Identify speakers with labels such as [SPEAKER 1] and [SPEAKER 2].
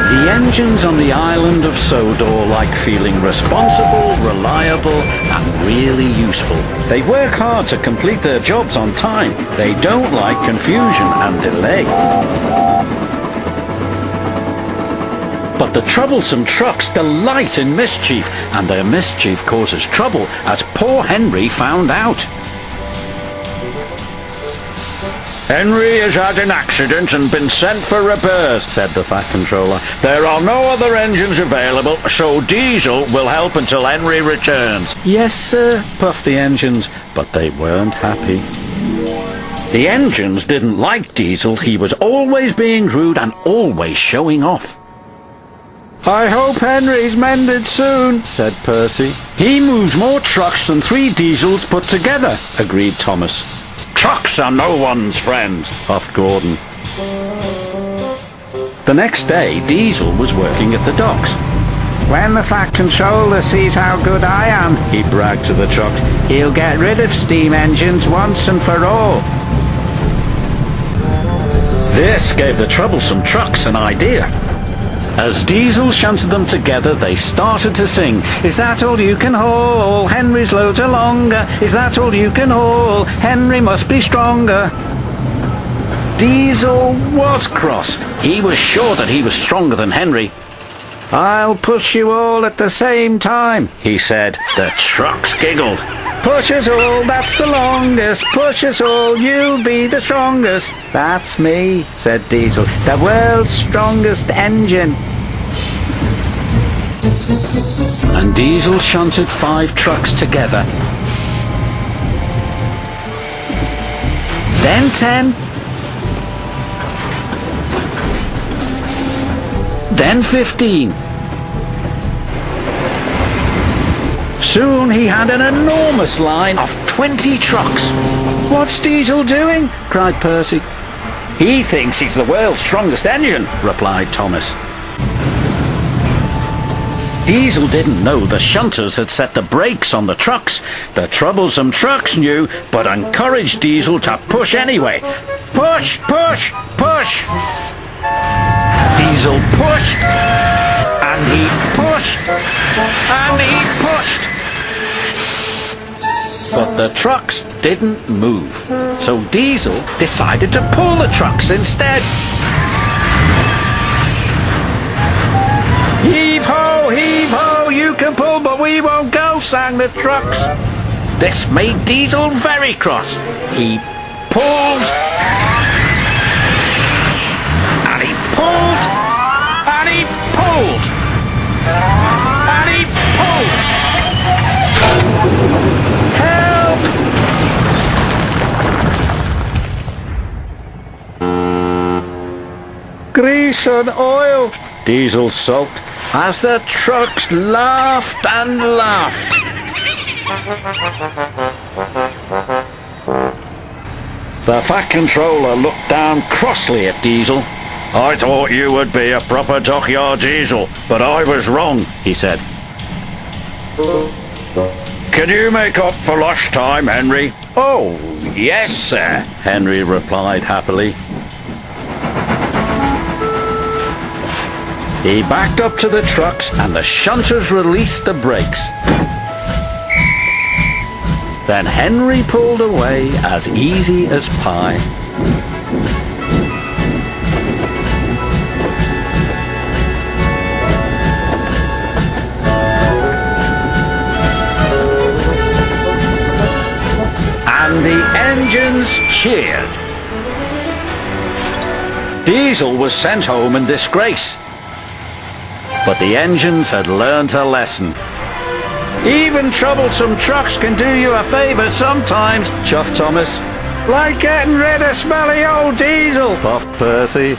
[SPEAKER 1] The engines on the island of Sodor like feeling responsible, reliable, and really useful. They work hard to complete their jobs on time. They don't like confusion and delay. But the troublesome trucks delight in mischief, and their mischief causes trouble, as poor Henry found out. "Henry has had an accident and been sent for repairs," said the Fat Controller. "There are no other engines available, so Diesel will help until Henry returns." "Yes, sir," puffed the engines, but they weren't happy. The engines didn't like Diesel. He was always being rude and always showing off. "I hope Henry's mended soon," said Percy. "He moves more trucks than 3 Diesels put together," agreed Thomas. "Trucks are no one's friend," puffed Gordon. The next day, Diesel was working at the docks. "When the Fat Controller sees how good I am," he bragged to the trucks, "he'll get rid of steam engines once and for all." This gave the troublesome trucks an idea. As Diesel shunted them together, they started to sing, "Is that all you can haul? Henry's loads are longer. Is that all you can haul? Henry must be stronger." Diesel was cross. He was sure that he was stronger than Henry. "I'll push you all at the same time," he said. The trucks giggled. "Push us all, that's the longest. Push us all, you'll be the strongest." "That's me," said Diesel, "the world's strongest engine." And Diesel shunted 5 trucks together. Then 10. Then 15. Soon he had an enormous line of 20 trucks. "What's Diesel doing?" cried Percy. "He thinks he's the world's strongest engine," replied Thomas. Diesel didn't know the shunters had set the brakes on the trucks. The troublesome trucks knew, but encouraged Diesel to push anyway. "Push, push, push!" Diesel pushed, and he pushed, and he pushed. But the trucks didn't move, so Diesel decided to pull the trucks instead. "Heave ho, you can pull, but we won't go," sang the trucks. This made Diesel very cross. He pulled, and he pulled, and he pulled, and he pulled. "Help!" "Grease and oil," Diesel sulked, as the trucks laughed and laughed. The Fat Controller looked down crossly at Diesel. "I thought you would be a proper dockyard Diesel, but I was wrong," he said. "Can you make up for lost time, Henry?" "Oh, yes, sir," Henry replied happily. He backed up to the trucks and the shunters released the brakes. Then Henry pulled away as easy as pie. And the engines cheered. Diesel was sent home in disgrace. But the engines had learnt a lesson. "Even troublesome trucks can do you a favour sometimes," chuffed Thomas. "Like getting rid of smelly old Diesel," puffed Percy.